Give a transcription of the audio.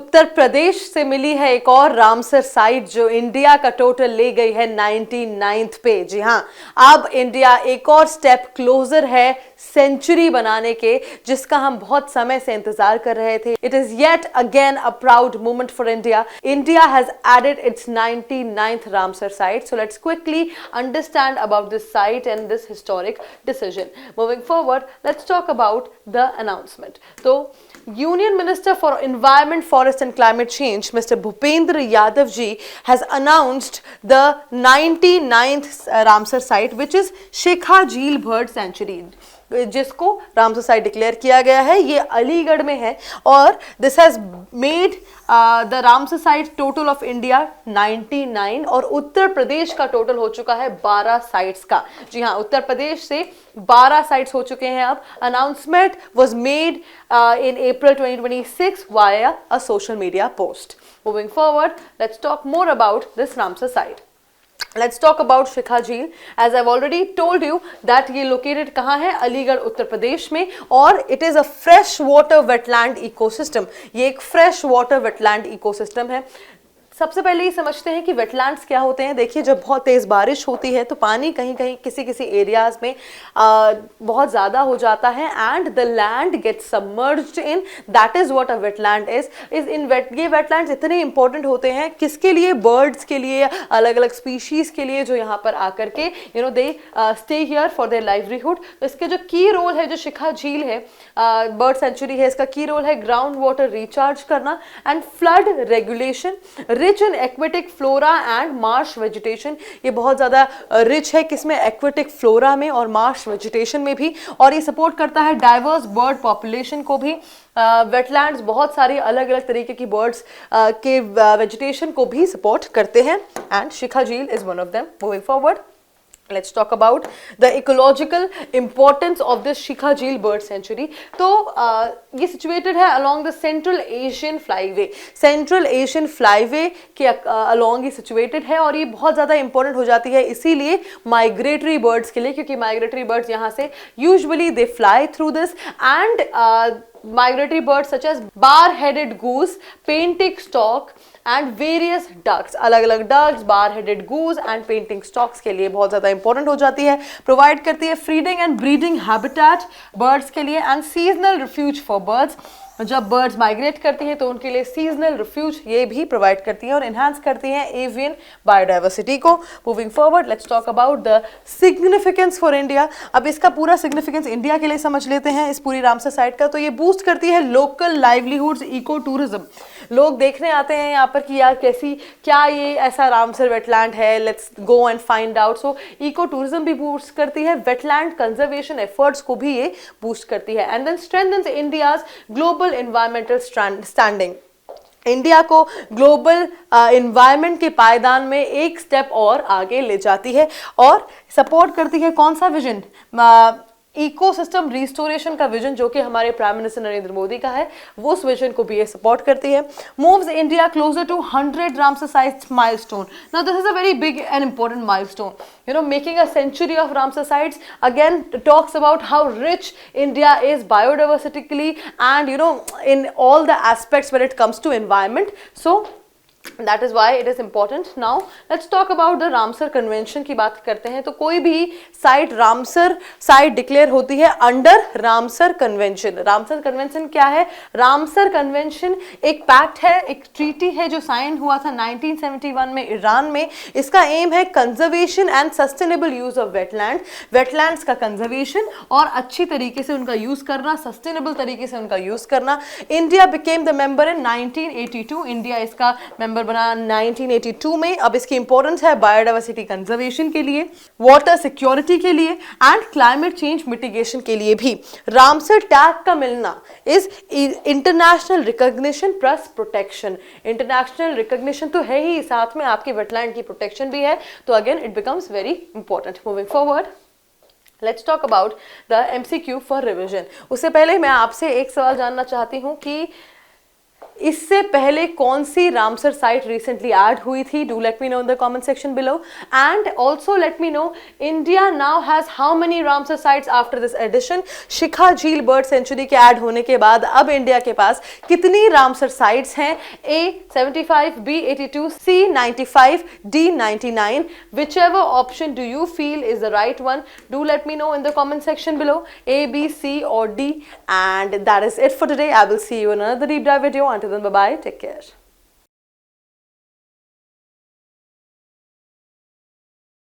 उत्तर प्रदेश से मिली है एक और रामसर साइट जो इंडिया का टोटल ले गई है 99th पे। जी हाँ, अब इंडिया एक और स्टेप क्लोजर है सेंचुरी बनाने के, जिसका हम बहुत समय से इंतजार कर रहे थे। It is yet again a proud moment for India. India has added its 99th Ramsar site. So let's quickly understand about this site and this historic decision. Moving forward, let's talk about the announcement. तो Union Minister for Environment, Forest and Climate Change, Mr. Bhupendra Yadav ji, has announced the 99th Ramsar site, which is Shikha Jheel Bird Sanctuary, जिसको Ramsar site declare किया गया है। ये अलीगढ़ में है और this has made the Ramsar site total of India 99 और उत्तर प्रदेश का टोटल हो चुका है 12 साइट्स का। जी हाँ, उत्तर प्रदेश से 12 साइट्स हो चुके हैं अब। Announcement was made in April 2026 via a social media post. Moving forward, let's talk more about this Ramsar site. Let's talk about शिखा झील. As I've already told you that ये located कहाँ है? अलीगढ़ उत्तर प्रदेश में, और it is a fresh water wetland ecosystem. ये एक fresh water wetland ecosystem है। सबसे पहले ये समझते हैं कि वेटलैंड्स क्या होते हैं। देखिए, जब बहुत तेज बारिश होती है तो पानी कहीं कहीं किसी किसी एरियाज में बहुत ज़्यादा हो जाता है and the land gets submerged in, that is what a wetland is ये वेटलैंड्स इतने इंपॉर्टेंट होते हैं किसके लिए? बर्ड्स के लिए, अलग अलग स्पीशीज़ के लिए जो यहाँ पर आकर के they stay here for their livelihood. तो इसके जो की रोल है, जो शिखा झील है, बर्ड सेंचुरी है, इसका की रोल है ग्राउंड वाटर रिचार्ज करना and flood regulation, rich in aquatic flora and Marsh vegetation. ये बहुत ज़्यादा रिच है किसमें? एक्वेटिक फ्लोरा में और मार्श वेजिटेशन में भी, और ये सपोर्ट करता है डाइवर्स बर्ड पॉपुलेशन को भी। वेटलैंड्स बहुत सारी अलग अलग तरीके की बर्ड्स के वेजिटेशन को भी सपोर्ट करते हैं एंड शिखा झील is one of them. Moving forward, let's talk about the ecological importance of this Shikha Jheel bird sanctuary. तो ये situated है along the Central Asian Flyway. Central Asian Flyway के along ये situated है और ये बहुत ज़्यादा important हो जाती है इसीलिए migratory birds के लिए, क्योंकि migratory birds यहाँ से usually they fly through this and migratory birds such as bar-headed goose, painted stork and various ducks, अलग अलग ducks, bar headed goose and painting storks के लिए बहुत ज़्यादा इंपॉर्टेंट हो जाती है। प्रोवाइड करती है feeding and breeding habitat birds के लिए and seasonal refuge for birds. जब बर्ड्स माइग्रेट करती हैं तो उनके लिए सीजनल रिफ्यूज ये भी प्रोवाइड करती हैं और इन्हांस करती हैं एवियन बायोडाइवर्सिटी को। Moving forward, let's talk about the significance for India. अब इसका पूरा सिग्निफिकेंस इंडिया के लिए समझ लेते हैं इस पूरी रामसर साइट का। तो ये बूस्ट करती है लोकल लाइवलीहुड्स, इको टूरिज्म। लोग देखने आते हैं यहाँ पर कि यार क्या ये ऐसा रामसर वेटलैंड है, let's go and find out. So eco tourism भी बूस्ट करती है, वेटलैंड कंजर्वेशन एफर्ट्स को भी ये बूस्ट करती है and then strengthens India's global environmental standing. India को ग्लोबल एनवायरनमेंट के पायदान में एक स्टेप और आगे ले जाती है और सपोर्ट करती है कौन सा विजन? इकोसिस्टम रिस्टोरेशन का विजन, जो कि हमारे प्राइम मिनिस्टर नरेंद्र मोदी का है, वो उस विजन को भी ये सपोर्ट करती है। Moves India closer to 100 Ramsar sites milestone. Now this is a very big and important milestone. Making a century of Ramsar sites again talks about how rich India is biodiversitically and in all the aspects when it comes to environment. So that is why it is important. Now let's talk about the Ramsar convention की बात करते हैं। तो कोई भी site Ramsar site declare होती है under Ramsar convention. Ramsar convention क्या है? रामसर कन्वेंशन एक पैक्ट है, एक ट्रीटी है जो साइन हुआ था 1971 में ईरान में। इसका एम है conservation and sustainable use of wetland, wetlands का कंजर्वेशन और अच्छी तरीके से उनका यूज करना, सस्टेनेबल तरीके से उनका यूज करना। India became the member in 1982। India इसका मेंबर बना 1982 में। अब इसकी इंपॉर्टेंस है बायोडाइवर्सिटी कंजर्वेशन के लिए, वाटर सिक्योरिटी के लिए एंड क्लाइमेट चेंज मिटिगेशन के लिए भी। रामसर टैग का मिलना is international recognition plus protection. International recognition तो है ही, साथ में आपकी वेटलैंड की प्रोटेक्शन भी है, तो again it becomes very important. Moving forward, let's talk about the MCQ for revision. उससे पहले मैं आपसे एक सवाल जानना चाहती हूँ कि इससे पहले कौन सी रामसर साइट रिसेंटली ऐड हुई थी? Do let me know in the comment section below and also let me know India now has how many Ramsar sites after this addition? Shikha झील बर्ड सेंचुरी के ऐड होने के बाद अब India के पास कितनी रामसर साइट्स हैं? A 75, B 82, C 95, D 99. Whichever option do you feel is the right one? Do let me know in the comment section below. A, B, C or D. And that is it for today. I will see you in another deep dive video. Until then, bye bye. Take care.